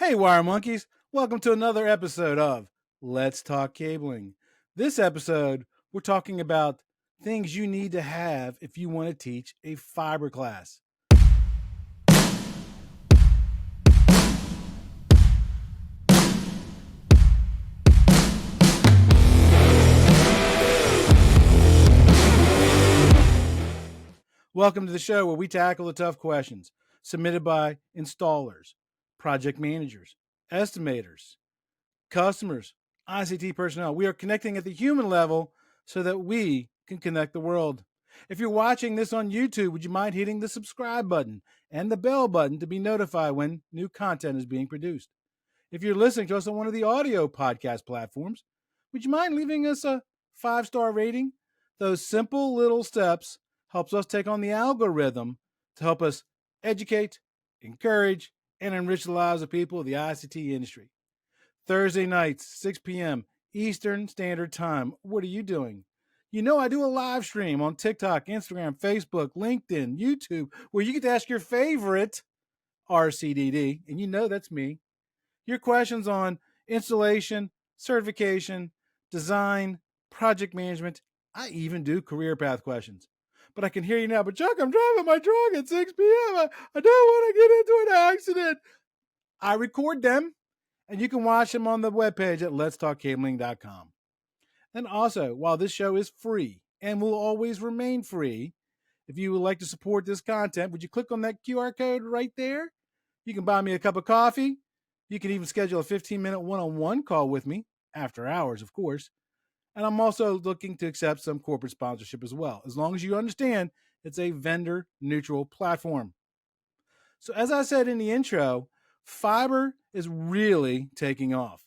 Hey, Wire Monkeys. Welcome to another episode of Let's Talk Cabling. This episode, we're talking about things you need to have if you want to teach a fiber class. Welcome to the show where we tackle the tough questions submitted by installers, project managers, estimators, customers, ICT personnel. We are connecting at the human level so that we can connect the world. If you're watching this on YouTube, would you mind hitting the subscribe button and the bell button to be notified when new content is being produced? If you're listening to us on one of the audio podcast platforms, would you mind leaving us a 5-star rating? Those simple little steps helps us take on the algorithm to help us educate, encourage, and enrich the lives of people of the ICT industry. Thursday nights, 6 p.m. Eastern Standard Time. What are you doing? You know, I do a live stream on TikTok, Instagram, Facebook, LinkedIn, YouTube, where you get to ask your favorite RCDD, and you know that's me, your questions on installation, certification, design, project management. I even do career path questions. But I can hear you now. But Chuck, I'm driving my truck at 6 p.m. I don't want to get into an accident. I record them, and you can watch them on the webpage at letstalkcabling.com. And also, while this show is free and will always remain free, if you would like to support this content, would you click on that QR code right there? You can buy me a cup of coffee. You can even schedule a 15-minute one-on-one call with me, after hours, of course. And I'm also looking to accept some corporate sponsorship as well, as long as you understand it's a vendor-neutral platform. So as I said in the intro, fiber is really taking off,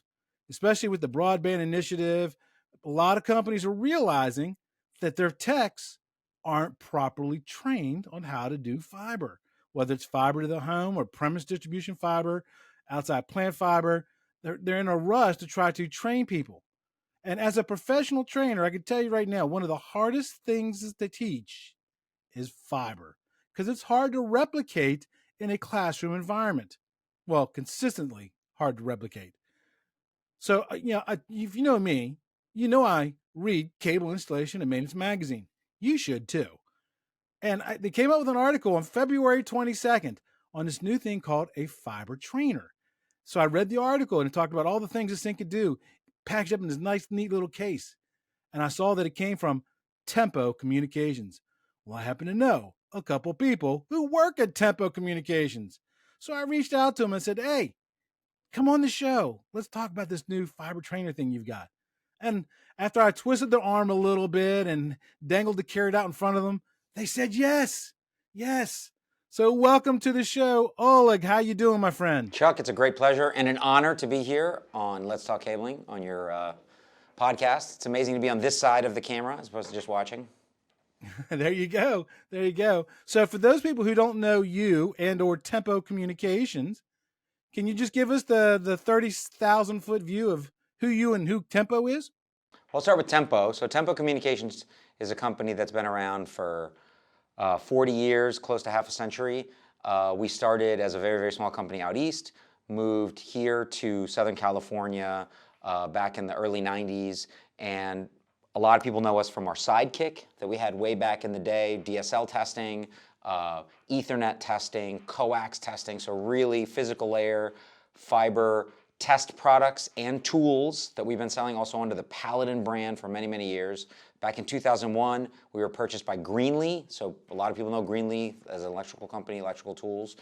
especially with the broadband initiative. A lot of companies are realizing that their techs aren't properly trained on how to do fiber, whether it's fiber to the home or premise distribution fiber, outside plant fiber. They're in a rush to try to train people. And as a professional trainer, I can tell you right now, one of the hardest things to teach is fiber because it's hard to replicate in a classroom environment. Well, consistently hard to replicate. So, if you know me, you know I read Cable Installation and Maintenance Magazine. You should too. And they came out with an article on February 22nd on this new thing called a fiber trainer. So I read the article and it talked about all the things this thing could do, packaged up in this nice, neat little case. And I saw that it came from Tempo Communications. Well, I happen to know a couple people who work at Tempo Communications. So I reached out to them and said, hey, come on the show. Let's talk about this new fiber trainer thing you've got. And after I twisted their arm a little bit and dangled the carrot out in front of them, they said yes. Yes. So welcome to the show. Oleg, how you doing, my friend? Chuck, it's a great pleasure and an honor to be here on Let's Talk Cabling on your podcast. It's amazing to be on this side of the camera as opposed to just watching. There you go. There you go. So for those people who don't know you and or Tempo Communications, can you just give us the 30,000-foot view of who you and who Tempo is? I'll start with Tempo. So Tempo Communications is a company that's been around for 40 years, close to half a century. We started as a very, very small company out east, moved here to Southern California back in the early 90s, and a lot of people know us from our sidekick that we had way back in the day, DSL testing, Ethernet testing, coax testing, so really physical layer, fiber test products and tools that we've been selling also under the Paladin brand for many, many years. Back in 2001, we were purchased by Greenlee. So a lot of people know Greenlee as an electrical company, electrical tools.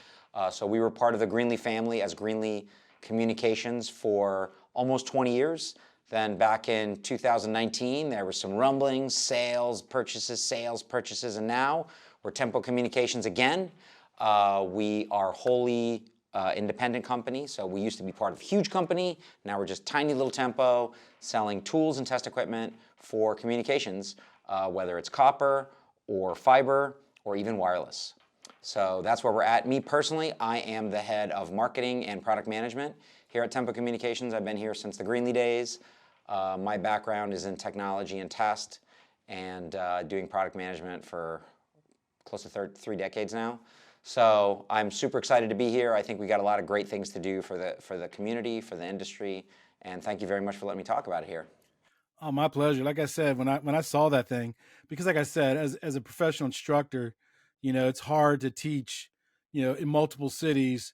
So we were part of the Greenlee family as Greenlee Communications for almost 20 years. Then back in 2019, there were some rumblings, sales, purchases, and now we're Tempo Communications again. We are wholly independent company. So we used to be part of a huge company. Now we're just tiny little Tempo selling tools and test equipment for communications, whether it's copper or fiber or even wireless. So that's where we're at. Me personally, I am the head of marketing and product management here at Tempo Communications. I've been here since the Greenlee days. My background is in technology and test and doing product management for close to 3 decades now. So I'm super excited to be here. I think we got a lot of great things to do for the community, for the industry, and thank you very much for letting me talk about it here. Oh, my pleasure. Like I said, when I saw that thing, because like I said, as a professional instructor, it's hard to teach, in multiple cities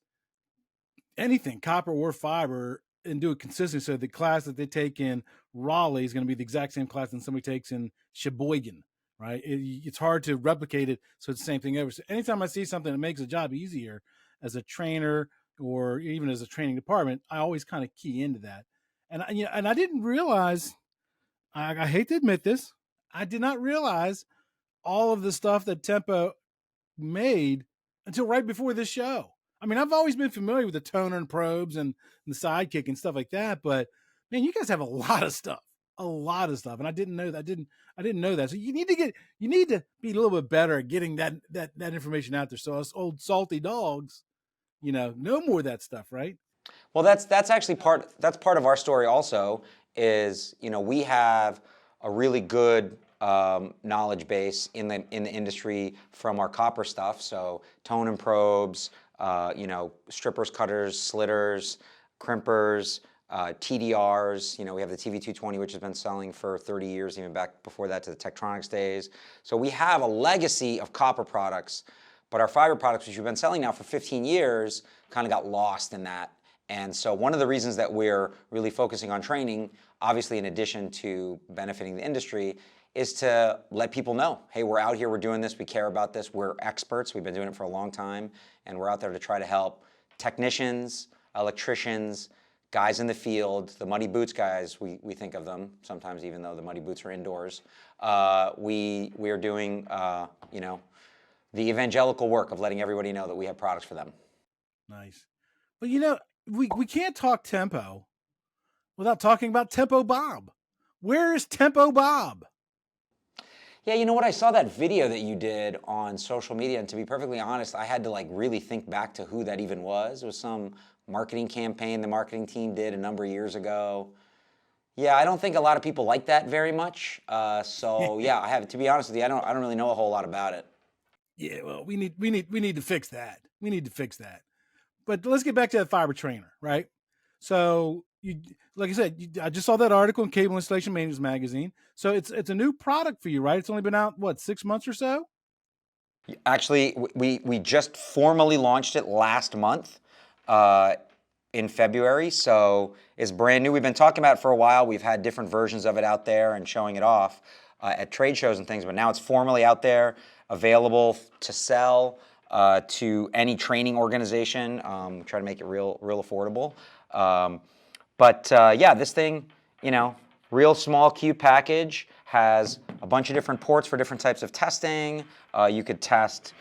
anything, copper or fiber, and do it consistently. So the class that they take in Raleigh is going to be the exact same class that somebody takes in Sheboygan, right? It's hard to replicate it, so it's the same thing ever. So anytime I see something that makes a job easier as a trainer or even as a training department, I always kind of key into that. And I didn't realize. I hate to admit this, I did not realize all of the stuff that Tempo made until right before this show. I mean, I've always been familiar with the toner and probes and the sidekick and stuff like that, but man, you guys have a lot of stuff, and I didn't know that. I didn't know that. So you need to be a little bit better at getting that information out there. So us old salty dogs, know more of that stuff, right? Well, that's actually part of our story also. Is we have a really good knowledge base in the industry from our copper stuff. So tone and probes, strippers, cutters, slitters, crimpers, TDRs. We have the TV220, which has been selling for 30 years, even back before that to the Tektronix days. So we have a legacy of copper products, but our fiber products, which we've been selling now for 15 years, kind of got lost in that. And so one of the reasons that we're really focusing on training, obviously in addition to benefiting the industry, is to let people know, hey, we're out here, we're doing this, we care about this, we're experts, we've been doing it for a long time, and we're out there to try to help technicians, electricians, guys in the field, the muddy boots guys, we think of them sometimes, even though the muddy boots are indoors. We are doing, the evangelical work of letting everybody know that we have products for them. Nice. But we can't talk Tempo without talking about Tempo Bob. Where is Tempo Bob? Yeah, you know what? I saw that video that you did on social media, and to be perfectly honest, I had to really think back to who that even was. It was some marketing campaign the marketing team did a number of years ago. Yeah, I don't think a lot of people like that very much. So yeah, I have to be honest with you, I don't really know a whole lot about it. Yeah, well, we need to fix that. We need to fix that. But let's get back to that fiber trainer, right? So like I said, I just saw that article in Cable Installation Maintenance Magazine. So it's a new product for you, right? It's only been out, 6 months or so? Actually, we just formally launched it last month in February, so it's brand new. We've been talking about it for a while. We've had different versions of it out there and showing it off at trade shows and things, but now it's formally out there, available to sell to any training organization. Try to make it real affordable. Yeah, this thing, real small, cute package, has a bunch of different ports for different types of testing. You could test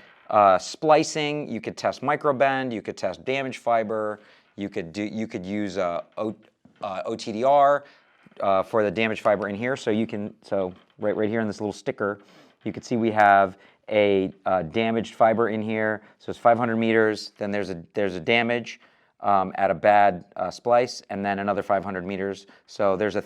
splicing, you could test macrobend, you could test damaged fiber, you could use OTDR for the damaged fiber in here. So right here in this little sticker, you can see we have a damaged fiber in here. So it's 500 meters. Then there's a damage at a bad splice, and then another 500 meters. So there's a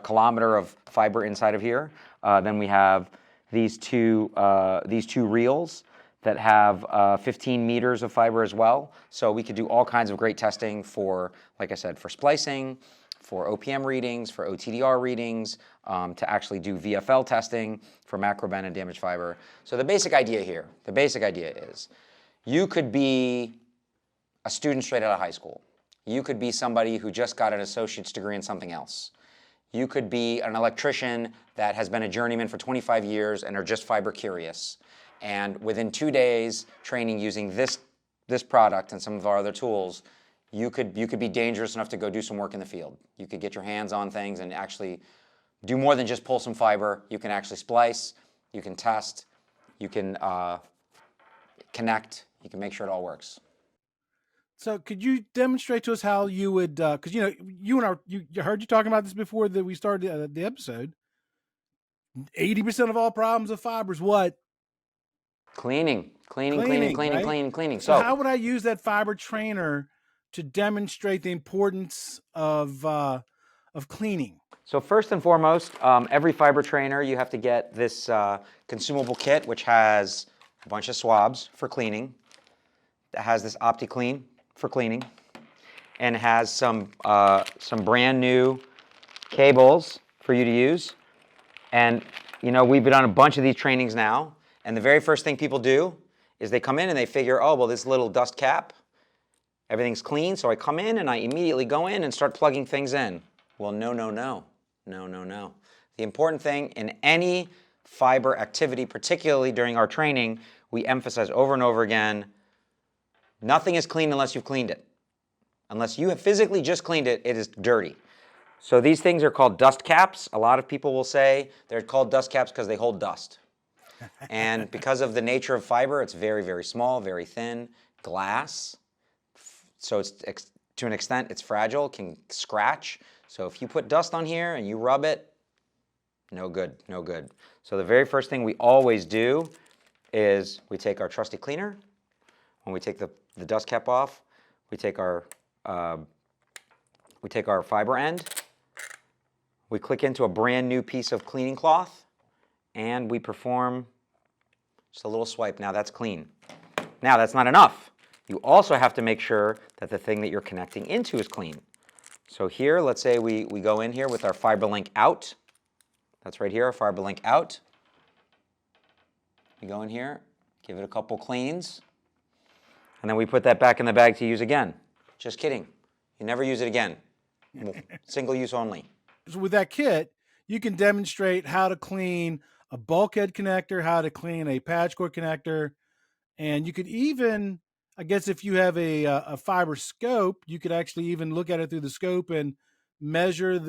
kilometer of fiber inside of here. Then we have these two reels that have 15 meters of fiber as well. So we could do all kinds of great testing for, like I said, for splicing, for OPM readings, for OTDR readings, to actually do VFL testing for macrobend and damaged fiber. So the basic idea is you could be a student straight out of high school. You could be somebody who just got an associate's degree in something else. You could be an electrician that has been a journeyman for 25 years and are just fiber curious. And within 2 days training using this product and some of our other tools, you could be dangerous enough to go do some work in the field. You could get your hands on things and actually do more than just pull some fiber. You can actually splice, you can test, you can connect, you can make sure it all works. So could you demonstrate to us how you would, because you heard you talking about this before that we started the episode. 80% of all problems of fiber is what? Cleaning. Right? So how would I use that fiber trainer to demonstrate the importance of cleaning? So first and foremost, every fiber trainer, you have to get this consumable kit, which has a bunch of swabs for cleaning. has this optic clean for cleaning, and has some brand new cables for you to use. And you know, we've been on a bunch of these trainings now, and the very first thing people do is they come in and they figure, oh, well, this little dust cap, everything's clean, so I come in and I immediately go in and start plugging things in. Well, no, no, no. No, no, no. The important thing in any fiber activity, particularly during our training, we emphasize over and over again, nothing is clean unless you've cleaned it. Unless you have physically just cleaned it, it is dirty. So these things are called dust caps. A lot of people will say they're called dust caps because they hold dust. And because of the nature of fiber, it's very, very small, very thin, glass. So it's, to an extent, it's fragile, can scratch. So if you put dust on here and you rub it, no good, no good. So the very first thing we always do is we take our trusty cleaner. When we take the dust cap off, we take our fiber end. We click into a brand new piece of cleaning cloth, and we perform just a little swipe. Now that's clean. Now that's not enough. You also have to make sure that the thing that you're connecting into is clean. So here, let's say we go in here with our fiber link out. That's right here, our fiber link out. We go in here, give it a couple cleans, and then we put that back in the bag to use again. Just kidding. You never use it again. Single use only. So with that kit, you can demonstrate how to clean a bulkhead connector, how to clean a patch cord connector, and you could even, I guess if you have a fiber scope, you could actually even look at it through the scope and measure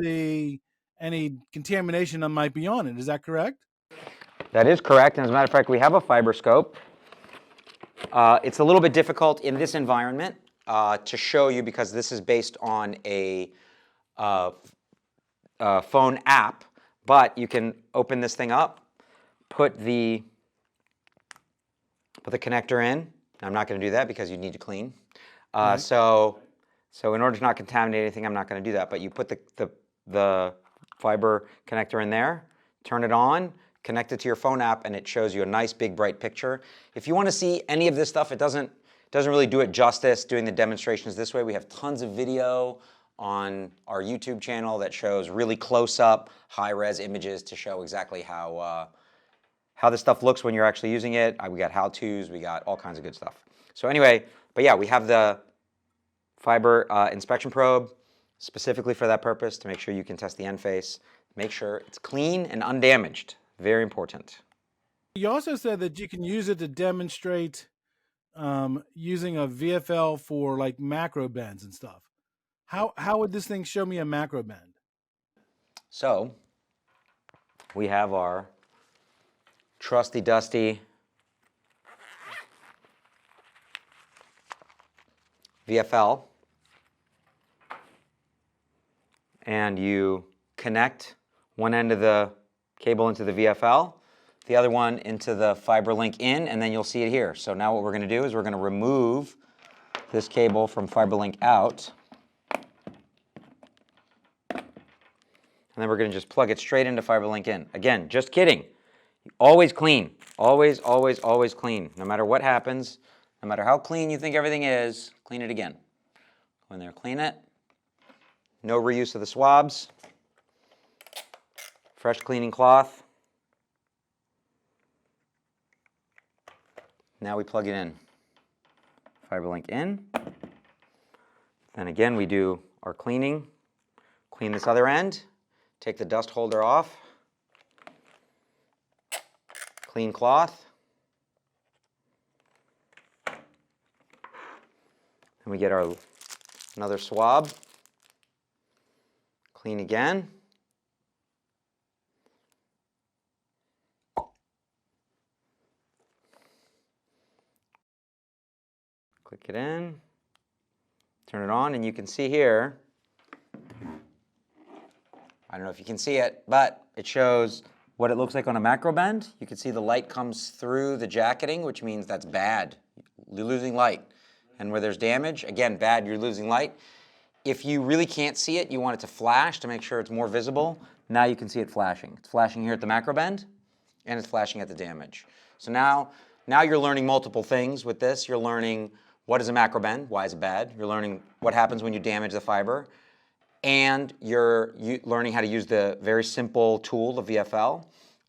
any contamination that might be on it. Is that correct? That is correct. And as a matter of fact, we have a fiber scope. It's a little bit difficult in this environment to show you because this is based on a phone app, but you can open this thing up, put the connector in. I'm not going to do that because you need to clean. Right. So in order to not contaminate anything, I'm not going to do that. But you put the fiber connector in there, turn it on, connect it to your phone app, and it shows you a nice big bright picture. If you want to see any of this stuff, it doesn't really do it justice doing the demonstrations this way. We have tons of video on our YouTube channel that shows really close-up, high-res images to show exactly how this stuff looks when you're actually using it. We got how-tos, we got all kinds of good stuff. So anyway, but yeah, we have the fiber inspection probe specifically for that purpose to make sure you can test the end face, make sure it's clean and undamaged. Very important. You also said that you can use it to demonstrate using a VFL for like macro bends and stuff. How would this thing show me a macro bend? So we have our trusty dusty VFL, and you connect one end of the cable into the VFL, the other one into the fiber link in, and then you'll see it here. So now what we're going to do is we're going to remove this cable from fiber link out, and then we're going to just plug it straight into fiber link in. Again, just kidding. Always clean. Always, always, always clean. No matter what happens, no matter how clean you think everything is, clean it again. Go in there, clean it. No reuse of the swabs. Fresh cleaning cloth. Now we plug it in. Fiber link in. Then again, we do our cleaning. Clean this other end. Take the dust holder off. Clean cloth. Then we get our another swab. Clean again. Click it in. Turn it on, and you can see here, I don't know if you can see it, but it shows what it looks like on a macro bend. You can see the light comes through the jacketing, which means that's bad. You're losing light. And where there's damage, again, bad, you're losing light. If you really can't see it, you want it to flash to make sure it's more visible. Now you can see it flashing. It's flashing here at the macro bend, and it's flashing at the damage. So now you're learning multiple things with this. You're learning what is a macrobend, why is it bad. You're learning what happens when you damage the fiber. And you're learning how to use the very simple tool, the VFL.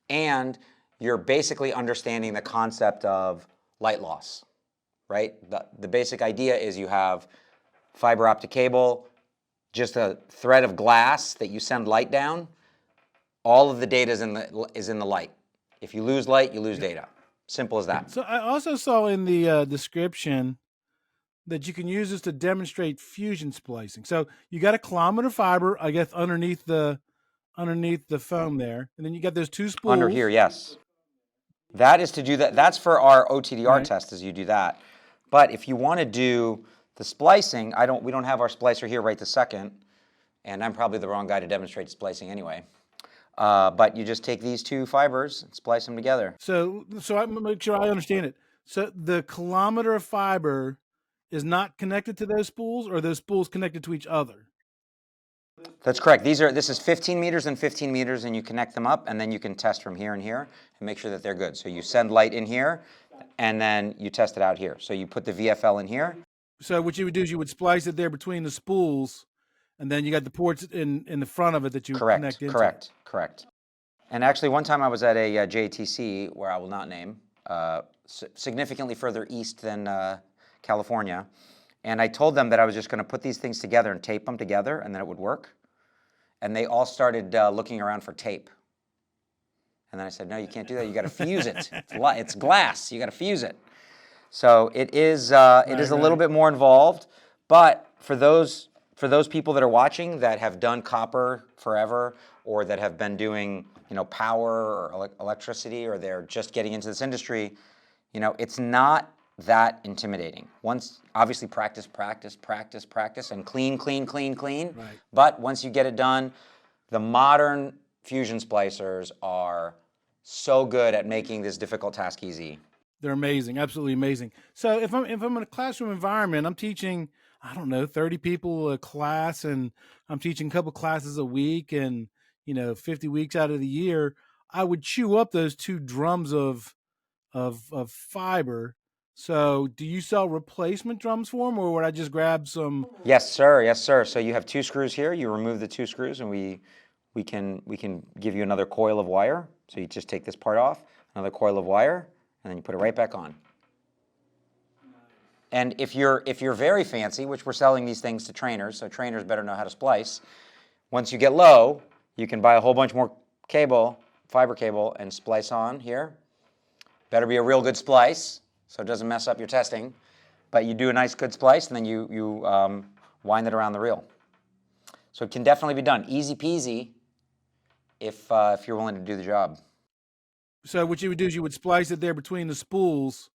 And you're basically understanding the concept of light loss, right? The basic idea is you have fiber optic cable, just a thread of glass that you send light down. All of the data is in the light. If you lose light, you lose data. Simple as that. So I also saw in the description that you can use this to demonstrate fusion splicing. So you got a kilometer fiber, I guess, underneath the foam there, and then you got those two spools Under here, yes. That is to do that. That's for our OTDR Right. test, as you do that. But if you want to do the splicing, we don't have our splicer here right this second, and I'm probably the wrong guy to demonstrate splicing anyway. But you just take these two fibers and splice them together. So I'm gonna make sure I understand it. So the kilometer of fiber is not connected to those spools, or are those spools connected to each other? That's correct. This is 15 meters and 15 meters, and you connect them up, and then you can test from here and here and make sure that they're good. So you send light in here, and then you test it out here. So you put the VFL in here. So what you would do is you would splice it there between the spools, and then you got the ports in the front of it that you connect into. Correct. And actually, one time I was at a JTC, where I will not name, significantly further east than California, and I told them that I was just going to put these things together and tape them together, and then it would work. And they all started looking around for tape. And then I said, no, you can't do that. You got to fuse it. It's glass. You got to fuse it. So it is a little bit more involved. But for those people that are watching that have done copper forever, or that have been doing power or electricity, or they're just getting into this industry, it's not that intimidating. Once, obviously, practice, and clean. Right. But once you get it done, the modern fusion splicers are so good at making this difficult task easy. They're amazing, absolutely amazing. So if I'm in a classroom environment, I'm teaching, I don't know, 30 people a class, and I'm teaching a couple classes a week, and 50 weeks out of the year, I would chew up those 2 drums of fiber. So do you sell replacement drums for them, or would I just grab some? Yes, sir. So you have 2 screws here. You remove the 2 screws, and we can give you another coil of wire. So you just take this part off, another coil of wire, and then you put it right back on. And if you're very fancy, which we're selling these things to trainers, so trainers better know how to splice. Once you get low, you can buy a whole bunch more fiber cable, and splice on here. Better be a real good splice, so it doesn't mess up your testing. But you do a nice good splice, and then you wind it around the reel. So it can definitely be done. Easy peasy if you're willing to do the job. So what you would do is you would splice it there between the spools,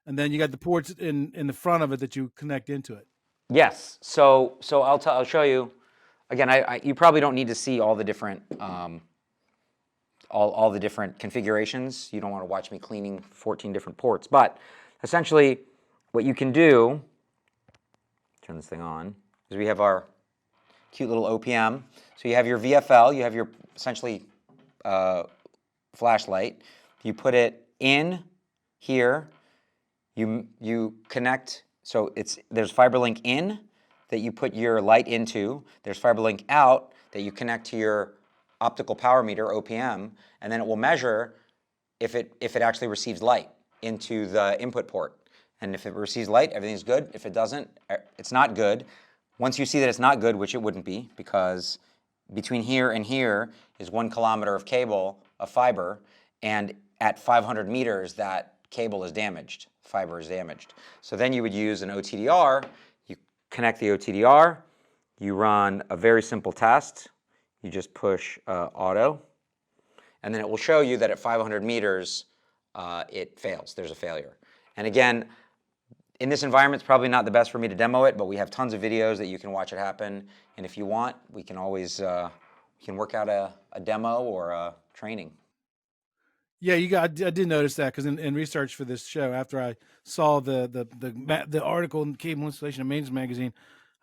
and then you got the ports in the front of it that you connect into it. Yes. So I'll show you. Again, you probably don't need to see all the different all the different configurations. You don't want to watch me cleaning 14 different ports. But essentially, what you can do, turn this thing on, is we have our cute little OPM. So you have your VFL, you have your essentially flashlight. You put it in here. You connect. So there's fiber link in that you put your light into. There's fiber link out that you connect to your optical power meter, OPM, and then it will measure if it actually receives light into the input port. And if it receives light, everything's good. If it doesn't, it's not good. Once you see that it's not good, which it wouldn't be, because between here and here is 1 kilometer of cable, of fiber, and at 500 meters, that cable is damaged, fiber is damaged. So then you would use an OTDR, you connect the OTDR, you run a very simple test, you just push auto, and then it will show you that at 500 meters, it fails, there's a failure. And again, in this environment, it's probably not the best for me to demo it, but we have tons of videos that you can watch it happen. And if you want, we can always work out a demo or a training. Yeah, I did notice that, because in research for this show, after I saw the article in Cable Installation and Maintenance Magazine,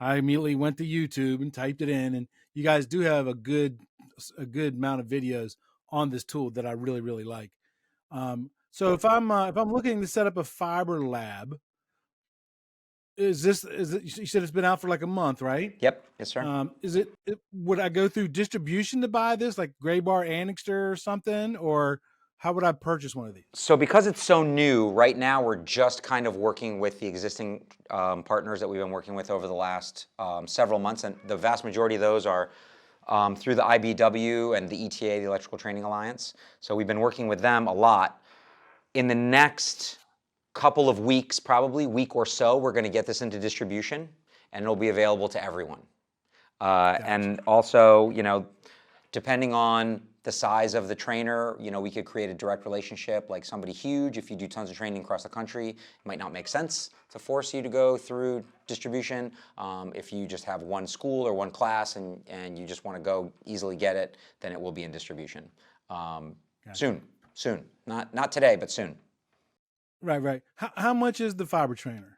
I immediately went to YouTube and typed it in, and you guys do have a good amount of videos on this tool that I really, really like. So if I'm looking to set up a fiber lab, is this, you said it's been out for like a month, right? Yep. Yes, sir. Would I go through distribution to buy this, like Gray Bar Annixter or something, or how would I purchase one of these? So because it's so new, right now we're just kind of working with the existing partners that we've been working with over the last several months, and the vast majority of those are through the IBW and the ETA, the Electrical Training Alliance. So we've been working with them a lot. In the next couple of weeks, probably week or so, we're going to get this into distribution, and it'll be available to everyone. Gotcha. And also, depending on the size of the trainer, we could create a direct relationship, like somebody huge. If you do tons of training across the country, it might not make sense to force you to go through distribution. If you just have one school or one class and you just want to go easily get it, then it will be in distribution. Soon. Not today, but soon. Right. How much is the fiber trainer?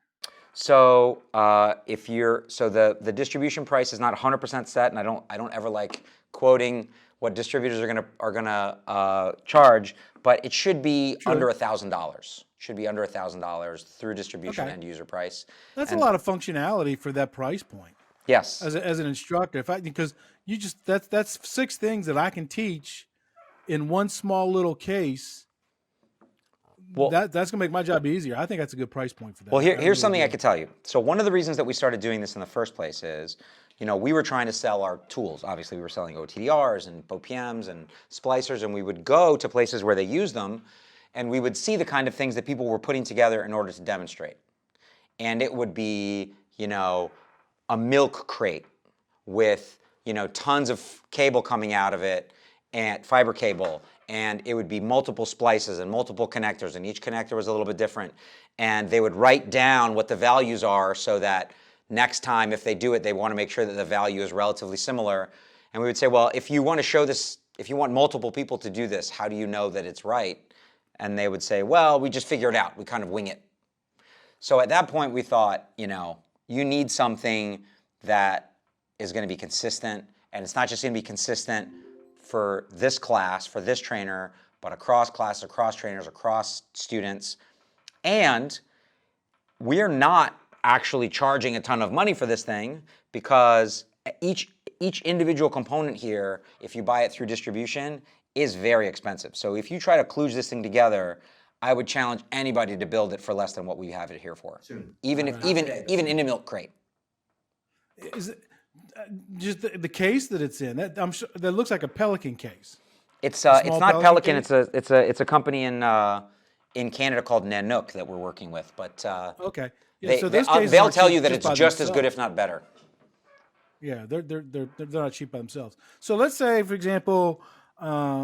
So the distribution price is not 100% set, and I don't ever like quoting what distributors are gonna charge, but it should be under $1,000. Should be under $1,000 through distribution and user price. That's a lot of functionality for that price point. Yes. As an instructor, because that's 6 things that I can teach in one small little case. Well, that's gonna make my job easier. I think that's a good price point for that. Well, here's something I could tell you. So one of the reasons that we started doing this in the first place is, we were trying to sell our tools. Obviously, we were selling OTDRs and OPMs and splicers, and we would go to places where they use them, and we would see the kind of things that people were putting together in order to demonstrate. And it would be, a milk crate with, tons of cable coming out of it, and fiber cable, and it would be multiple splices and multiple connectors, and each connector was a little bit different. And they would write down what the values are so that next time if they do it, they want to make sure that the value is relatively similar. And we would say, well, if you want to show this, if you want multiple people to do this, how do you know that it's right? And they would say, well, we just figure it out. We kind of wing it. So at that point, we thought, you need something that is going to be consistent, and it's not just going to be consistent for this class, for this trainer, but across classes, across trainers, across students. And we're not actually charging a ton of money for this thing, because each individual component here, if you buy it through distribution, is very expensive. So if you try to kludge this thing together, I would challenge anybody to build it for less than what we have it here for. Soon. Even in a milk crate. Is it just the case that it's in? I'm sure that looks like a Pelican case. It's not Pelican. It's a company in Canada called Nanook that we're working with. But okay, yeah, they'll tell you that it's just as good, if not better. Yeah, they're not cheap by themselves. So let's say, for example,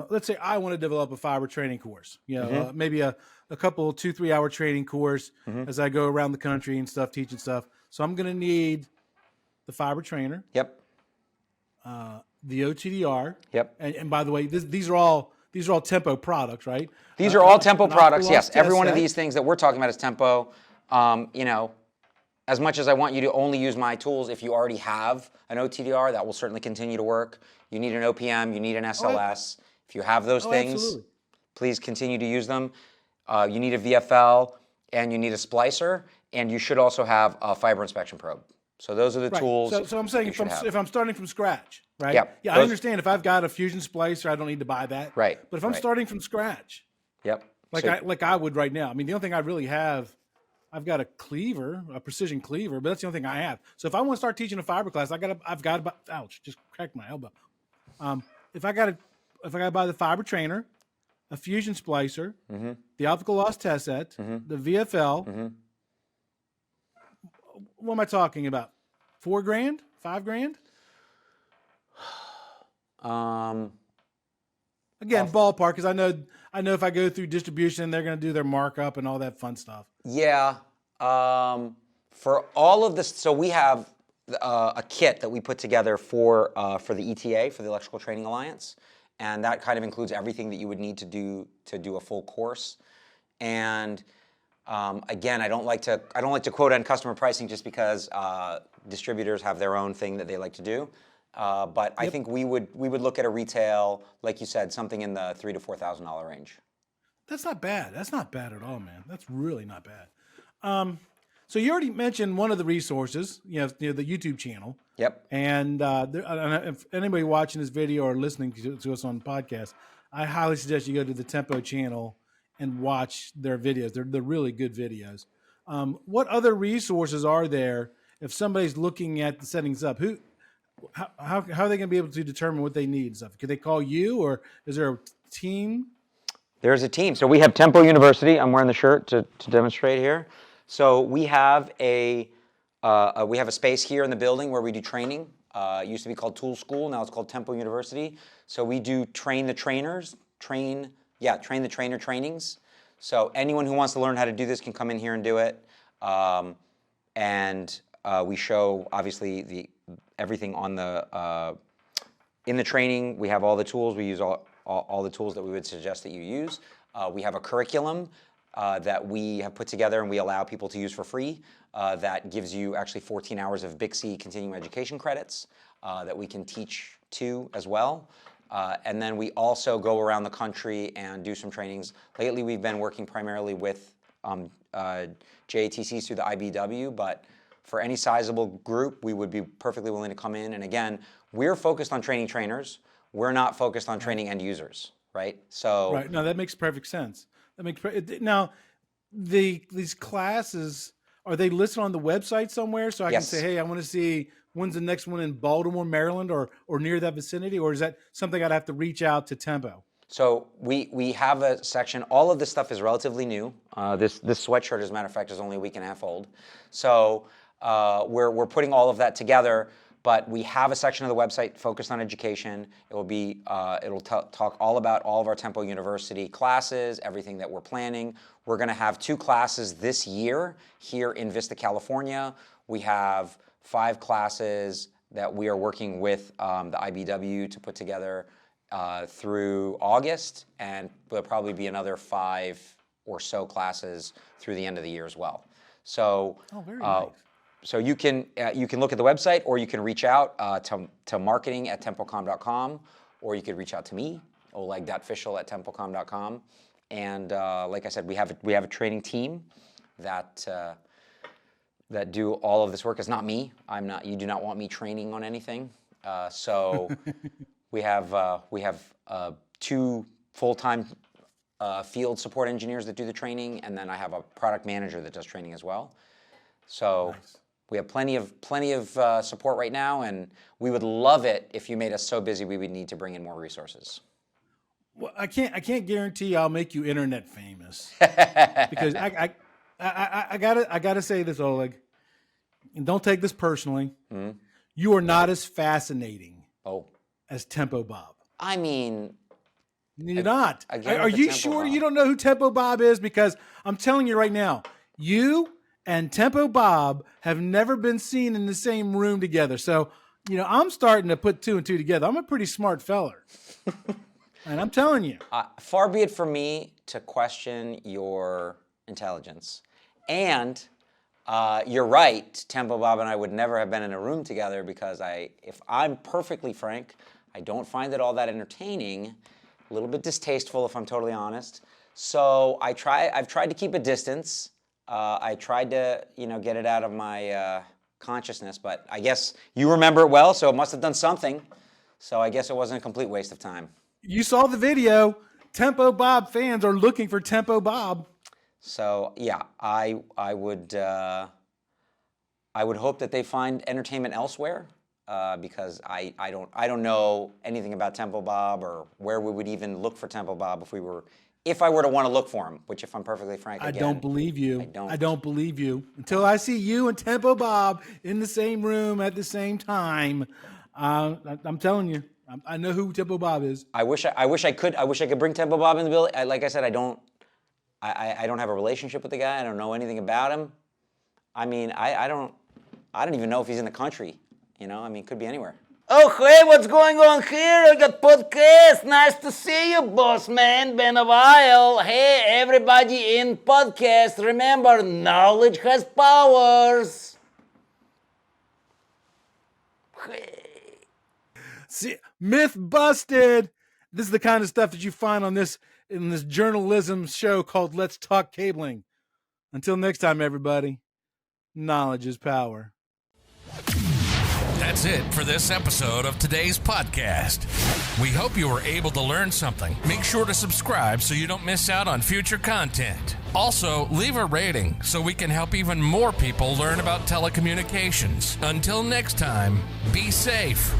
let's say I want to develop a fiber training course. Maybe a couple 2-3 hour training course as I go around the country and stuff, teaching stuff. So I'm going to need the fiber trainer. Yep. The OTDR. Yep. And by the way, these are all Tempo products, right? These are all Tempo products. Yes. Every one of these things that we're talking about is Tempo. As much as I want you to only use my tools, if you already have an OTDR, that will certainly continue to work. You need an OPM, you need an SLS. If you have those things, absolutely, please continue to use them. You need a VFL, and you need a splicer, and you should also have a fiber inspection probe. So those are the tools. So I'm saying if I'm starting from scratch, right? Yep. Yeah, I understand if I've got a fusion splicer, I don't need to buy that. Right. But if I'm starting from scratch, yep, like I would right now. I mean, the only thing I really have, I've got a cleaver, a precision cleaver, but that's the only thing I have. So if I want to start teaching a fiber class, I've got about, ouch, just cracked my elbow. If I got to buy the fiber trainer, a fusion splicer, the optical loss test set, the VFL. What am I talking about? $4,000? $5,000? Again, ballpark, because I know if I go through distribution, they're going to do their markup and all that fun stuff. Yeah. For all of this, so we have a kit that we put together for the ETA, for the Electrical Training Alliance, and that kind of includes everything that you would need to do a full course. And again, I don't like to quote on customer pricing just because distributors have their own thing that they like to do. But I think we would look at a retail, like you said, something in the $3,000 to $4,000 range. That's not bad. That's not bad at all, man. That's really not bad. So you already mentioned one of the resources, the YouTube channel. Yep. And if anybody watching this video or listening to us on podcast, I highly suggest you go to the Tempo channel and watch their videos. They're really good videos. What other resources are there if somebody's looking at the settings up? How are they going to be able to determine what they need and stuff? Could they call you, or is there a team? There's a team. So we have Tempo University. I'm wearing the shirt to demonstrate here. So we have a space here in the building where we do training. It used to be called Tool School. Now it's called Tempo University. So we do train the trainer trainings. So anyone who wants to learn how to do this can come in here and do it. We show obviously everything on in the training. We have all the tools. We use all the tools that we would suggest that you use. We have a curriculum that we have put together and we allow people to use for free that gives you actually 14 hours of BICSI continuing education credits that we can teach to as well. And then we also go around the country and do some trainings. Lately we've been working primarily with JATCs through the IBW, but for any sizable group, we would be perfectly willing to come in. And again, we're focused on training trainers. We're not focused on training end users, right? So right. No, that makes perfect sense. Now, these classes, are they listed on the website somewhere? So I Yes. can say, hey, I want to see when's the next one in Baltimore, Maryland, or near that vicinity, or is that something I'd have to reach out to Tempo? So we have a section. All of this stuff is relatively new. This sweatshirt, as a matter of fact, is only a week and a half old. So we're putting all of that together. But we have a section of the website focused on education. It'll talk all about all of our Tempo University classes, everything that we're planning. We're going to have 2 classes this year here in Vista, California. We have 5 classes that we are working with the IBW to put together through August, and there'll probably be another 5 or so classes through the end of the year as well. So, very nice. So you can look at the website, or you can reach out to marketing@tempocom.com, or you could reach out to me, oleg.fishel@tempocom.com. And like I said, we have a training team that do all of this work. It's not me. You do not want me training on anything. So we have 2 full-time field support engineers that do the training, and then I have a product manager that does training as well. So nice. We have plenty of support right now, and we would love it if you made us so busy we would need to bring in more resources. Well, I can't guarantee I'll make you internet famous because I gotta say this, Oleg, and don't take this personally. Mm-hmm. You are not as fascinating as Tempo Bob. I mean, you're not. Are you sure you don't know who Tempo Bob is? Because I'm telling you right now, you and Tempo Bob have never been seen in the same room together. So, I'm starting to put 2 and 2 together. I'm a pretty smart feller. And I'm telling you. Far be it from me to question your intelligence. And you're right, Tempo Bob and I would never have been in a room together because if I'm perfectly frank, I don't find it all that entertaining, a little bit distasteful if I'm totally honest. So I've tried to keep a distance. I tried to, get it out of my consciousness, but I guess you remember it well, so it must have done something. So I guess it wasn't a complete waste of time. You saw the video. Tempo Bob fans are looking for Tempo Bob. So yeah, I would hope that they find entertainment elsewhere because I don't know anything about Tempo Bob or where we would even look for Tempo Bob if I were to want to look for him, which if I'm perfectly frank, again, I don't believe you. I don't believe you. Until I see you and Tempo Bob in the same room at the same time, I'm telling you, I know who Tempo Bob is. I wish I could bring Tempo Bob in the building. Like I said, I don't have a relationship with the guy. I don't know anything about him. I mean, I don't even know if he's in the country. It could be anywhere. Oh, hey, what's going on here? I got podcast. Nice to see you, boss man. Been a while. Hey, everybody in podcast, remember, knowledge has powers. See, myth busted. This is the kind of stuff that you find in this journalism show called Let's Talk Cabling. Until next time, everybody. knowledge is power. That's it for this episode of today's podcast. We hope you were able to learn something. Make sure to subscribe so you don't miss out on future content. Also, leave a rating so we can help even more people learn about telecommunications. Until next time, be safe.